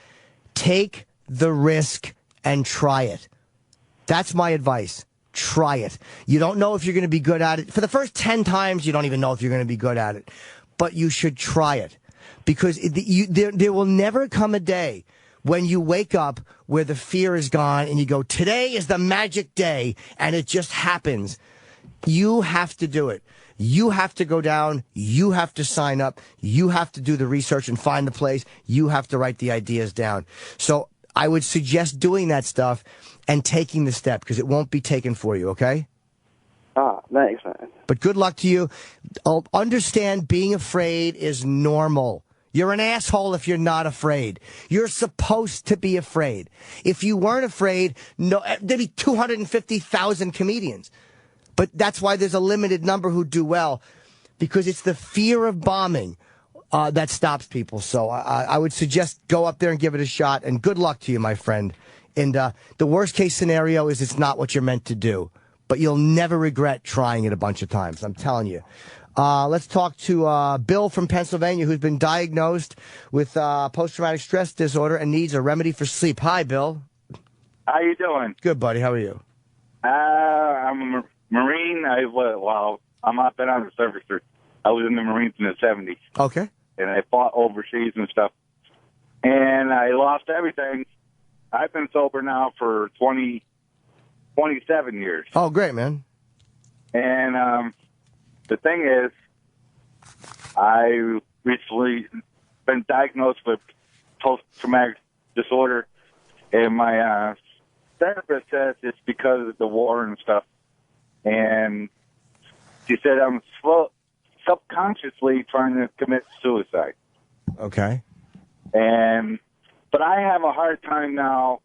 Take the risk and try it. That's my advice. Try it. You don't know if you're going to be good at it. For the first 10 times, you don't even know if you're going to be good at it. But you should try it. Because there will never come a day when you wake up where the fear is gone and you go, today is the magic day, and it just happens. You have to do it. You have to go down. You have to sign up. You have to do the research and find the place. You have to write the ideas down. So I would suggest doing that stuff and taking the step because it won't be taken for you, okay? Thanks, man. But good luck to you. Understand being afraid is normal. You're an asshole if you're not afraid. You're supposed to be afraid. If you weren't afraid, there'd be 250,000 comedians. But that's why there's a limited number who do well, because it's the fear of bombing that stops people. So I would suggest go up there and give it a shot, and good luck to you, my friend. And the worst case scenario is it's not what you're meant to do, but you'll never regret trying it a bunch of times. I'm telling you. Let's talk to Bill from Pennsylvania, who's been diagnosed with post-traumatic stress disorder and needs a remedy for sleep. Hi, Bill. How you doing? Good, buddy. How are you? I'm a Marine. I'm not been on the service. I was in the Marines in the 70s. Okay. And I fought overseas and stuff. And I lost everything. I've been sober now for 27 years. Oh, great, man. And the thing is, I recently been diagnosed with post-traumatic disorder, and my therapist says it's because of the war and stuff. And she said I'm subconsciously trying to commit suicide. Okay. But I have a hard time now.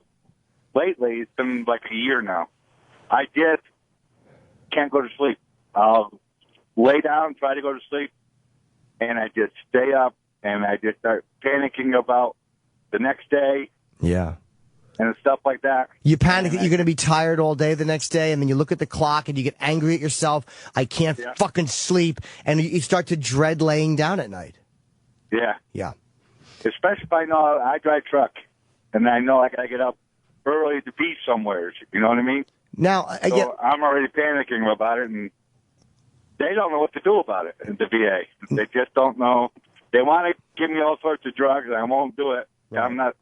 Lately, it's been like a year now. I just can't go to sleep. I'll lay down, try to go to sleep, and I just stay up, and I just start panicking about the next day. Yeah. And stuff like that. You panic that you're going to be tired all day the next day, and then you look at the clock and you get angry at yourself. I can't fucking sleep, and you start to dread laying down at night. Yeah. Yeah. Especially if I know I drive truck, and I know I got to get up early to be somewhere. You know what I mean? Now, I'm already panicking about it, and they don't know what to do about it in the VA. They just don't know. They want to give me all sorts of drugs, and I won't do it. Right. I'm not.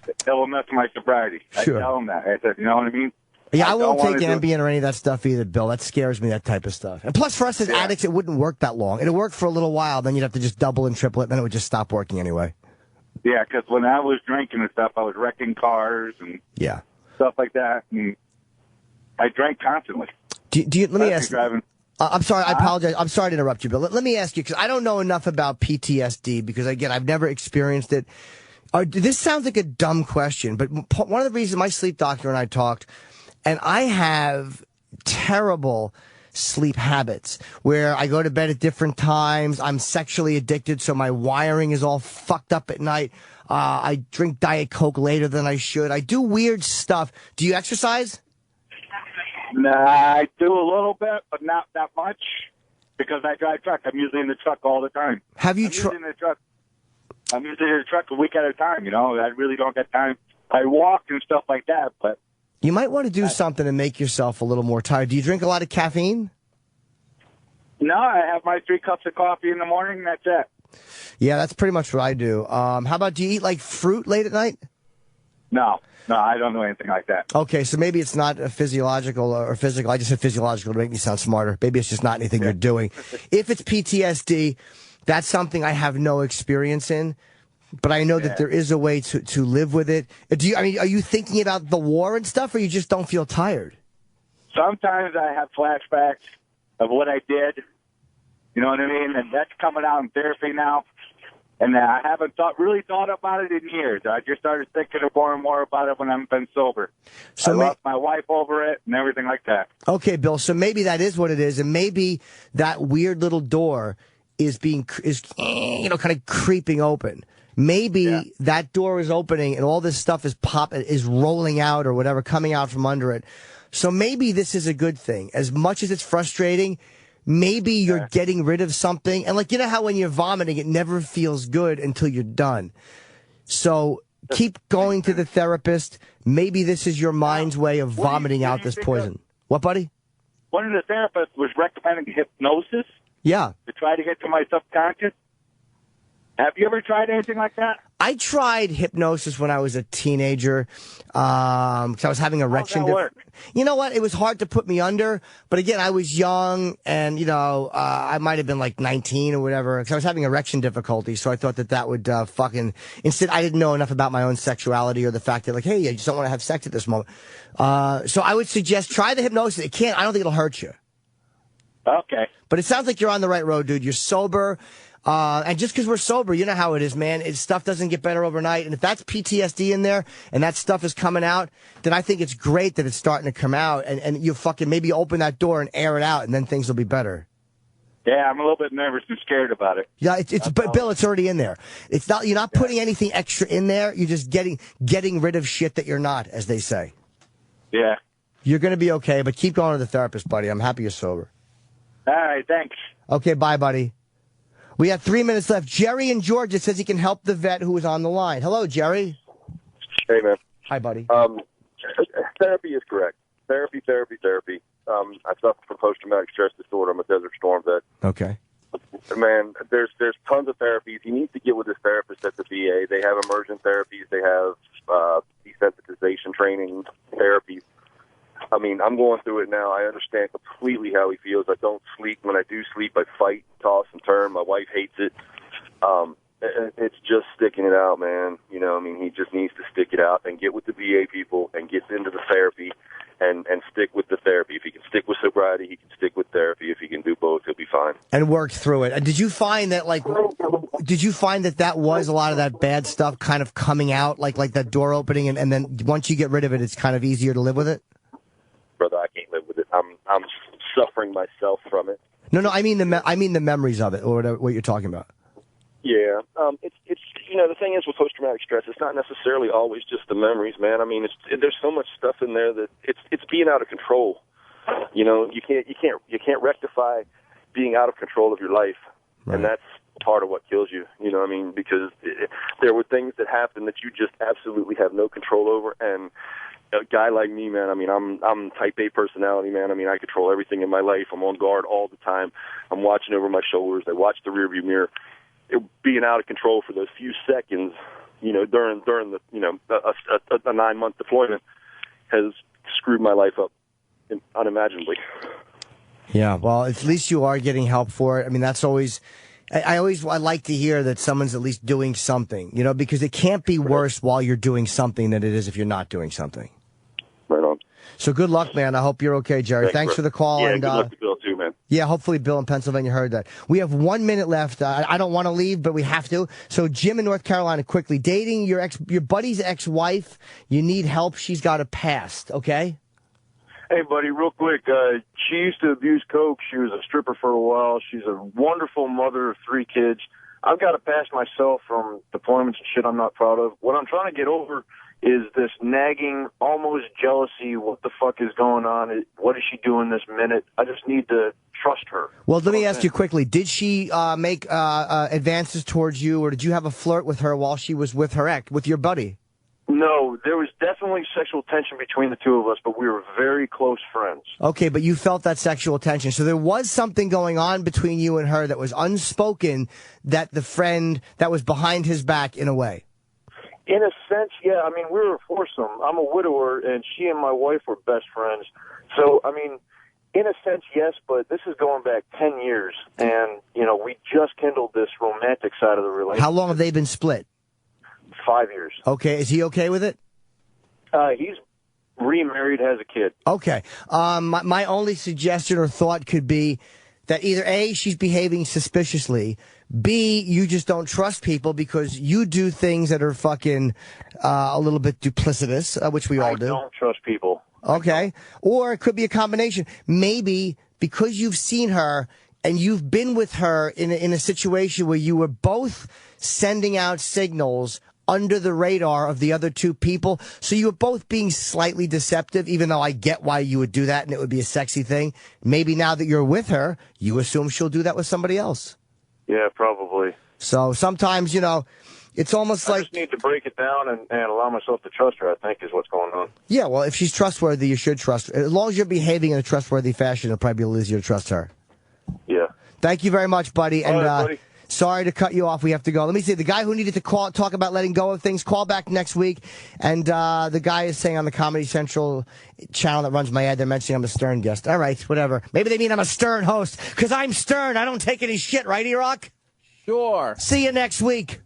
It will mess my sobriety. Sure. I tell them that. I said, you know what I mean? Yeah, I won't take Ambien or any of that stuff either, Bill. That scares me, that type of stuff. And plus, for us as addicts, it wouldn't work that long. It'll work for a little while, then you'd have to just double and triple it, then it would just stop working anyway. Yeah, because when I was drinking and stuff, I was wrecking cars and stuff like that, and I drank constantly. Do you let me ask. Driving. I'm sorry, I apologize. I'm sorry to interrupt you, Bill. Let me ask you, because I don't know enough about PTSD, because, again, I've never experienced it. This sounds like a dumb question, but one of the reasons my sleep doctor and I talked, and I have terrible sleep habits where I go to bed at different times. I'm sexually addicted, so my wiring is all fucked up at night. I drink Diet Coke later than I should. I do weird stuff. Do you exercise? Nah, I do a little bit, but not that much because I drive truck. I'm usually in the truck all the time. Have you tried? I'm usually in the truck a week at a time, you know. I really don't get time. I walk and stuff like that, but... You might want to do something to make yourself a little more tired. Do you drink a lot of caffeine? No, I have my 3 cups of coffee in the morning, and that's it. Yeah, that's pretty much what I do. How about, do you eat, like, fruit late at night? No, I don't do anything like that. Okay, so maybe it's not a physiological or physical. I just said physiological to make me sound smarter. Maybe it's just not anything you're doing. If it's PTSD... That's something I have no experience in, but I know that there is a way to live with it. Are you thinking about the war and stuff, or you just don't feel tired? Sometimes I have flashbacks of what I did. You know what I mean? And that's coming out in therapy now. And I haven't really thought about it in years. I just started thinking more and more about it when I've been sober. So I lost my wife over it and everything like that. Okay, Bill. So maybe that is what it is, and maybe that weird little door is kind of creeping open. Maybe that door is opening and all this stuff is rolling out or whatever, coming out from under it. So maybe this is a good thing. As much as it's frustrating, maybe you're getting rid of something. And you know how when you're vomiting, it never feels good until you're done. So keep going to the therapist. Maybe this is your mind's way of vomiting out this poison. What, buddy? One of the therapists was recommending hypnosis. Yeah. To try to get to my subconscious. Have you ever tried anything like that? I tried hypnosis when I was a teenager because I was having erection. How does that work? You know what? It was hard to put me under, but again, I was young, and I might have been like 19 or whatever because I was having erection difficulties. So I thought that would Instead, I didn't know enough about my own sexuality or the fact that hey, I just don't want to have sex at this moment. So I would suggest try the hypnosis. I don't think it'll hurt you. Okay. But it sounds like you're on the right road, dude. You're sober. And just because we're sober, you know how it is, man. Stuff doesn't get better overnight. And if that's PTSD in there and that stuff is coming out, then I think it's great that it's starting to come out. And you maybe open that door and air it out, and then things will be better. Yeah, I'm a little bit nervous and scared about it. Yeah, but Bill, it's already in there. You're not putting anything extra in there. You're just getting rid of shit that you're not, as they say. Yeah. You're going to be okay, but keep going to the therapist, buddy. I'm happy you're sober. All right, thanks. Okay, bye, buddy. We have 3 minutes left. Jerry in Georgia says he can help the vet who is on the line. Hello, Jerry. Hey, man. Hi, buddy. Therapy is correct. Therapy. I suffer from post-traumatic stress disorder. I'm a Desert Storm vet. Okay. Man, there's tons of therapies. You need to get with this therapist at the VA. They have immersion therapies. They have desensitization training therapies. I mean, I'm going through it now. I understand completely how he feels. I don't sleep. When I do sleep, I fight, toss, and turn. confirmed. My wife hates it. It's just sticking it out, man. You know, I mean, he just needs to stick it out and get with the VA people and get into the therapy and stick with the therapy. If he can stick with sobriety, he can stick with therapy. If he can do both, he'll be fine. And work through it. Did you find that, that was a lot of that bad stuff kind of coming out, like that door opening, and then once you get rid of it, it's kind of easier to live with it? Brother, I can't live with it. I'm suffering myself from it. No, I mean the memories of it, or whatever, what you're talking about. Yeah, it's you know, the thing is with post-traumatic stress, it's not necessarily always just the memories, man. I mean, there's so much stuff in there that it's being out of control. You know, you can't rectify being out of control of your life, right. And that's part of what kills you. You know what I mean? Because there were things that happened that you just absolutely have no control over, and a guy like me, man, I mean, I'm type A personality, man. I mean, I control everything in my life. I'm on guard all the time. I'm watching over my shoulders. I watch the rearview mirror. Being out of control for those few seconds, you know, during the, you know, a 9-month deployment has screwed my life up unimaginably. Yeah, well, at least you are getting help for it. I mean, that's always, I like to hear that someone's at least doing something, you know, because it can't be worse while you're doing something than it is if you're not doing something. Right on. So good luck, man. I hope you're okay, Jerry. Thanks for the call. Yeah, and good luck to Bill too, man. Yeah, hopefully Bill in Pennsylvania heard that. We have 1 minute left. I don't want to leave, but we have to. So Jim in North Carolina, quickly. Dating your buddy's ex-wife, you need help. She's got a past, okay? Hey, buddy, real quick. She used to abuse coke. She was a stripper for a while. She's a wonderful mother of 3 kids. I've got a past myself from deployments and shit I'm not proud of. What I'm trying to get over is this nagging, almost jealousy. What the fuck is going on? What is she doing this minute? I just need to trust her. Well, let me ask you quickly. Did she make advances towards you, or did you have a flirt with her while she was with your buddy? No, there was definitely sexual tension between the two of us, but we were very close friends. Okay, but you felt that sexual tension. So there was something going on between you and her that was unspoken, that the friend, that was behind his back in a way. In a sense, yeah. I mean, we were a foursome. I'm a widower, and she and my wife were best friends. So, I mean, in a sense, yes, but this is going back 10 years, and, you know, we just kindled this romantic side of the relationship. How long have they been split? 5 years. Okay, is he okay with it? He's remarried, has a kid. Okay. My only suggestion or thought could be that either A, she's behaving suspiciously, B, you just don't trust people because you do things that are fucking a little bit duplicitous, which we all do. I don't trust people. Okay. Or it could be a combination. Maybe because you've seen her and you've been with her in a situation where you were both sending out signals under the radar of the other two people. So you were both being slightly deceptive, even though I get why you would do that and it would be a sexy thing. Maybe now that you're with her, you assume she'll do that with somebody else. Yeah, probably. So sometimes, you know, it's almost I just need to break it down and allow myself to trust her, I think, is what's going on. Yeah, well, if she's trustworthy, you should trust her. As long as you're behaving in a trustworthy fashion, it'll probably be easier to trust her. Yeah. Thank you very much, buddy. All And right, buddy. Sorry to cut you off. We have to go. Let me see. The guy who needed to talk about letting go of things, call back next week. And the guy is saying on the Comedy Central channel that runs my ad, they're mentioning I'm a Stern guest. All right, whatever. Maybe they mean I'm a Stern host because I'm Stern. I don't take any shit, right, E-Rock? Sure. See you next week.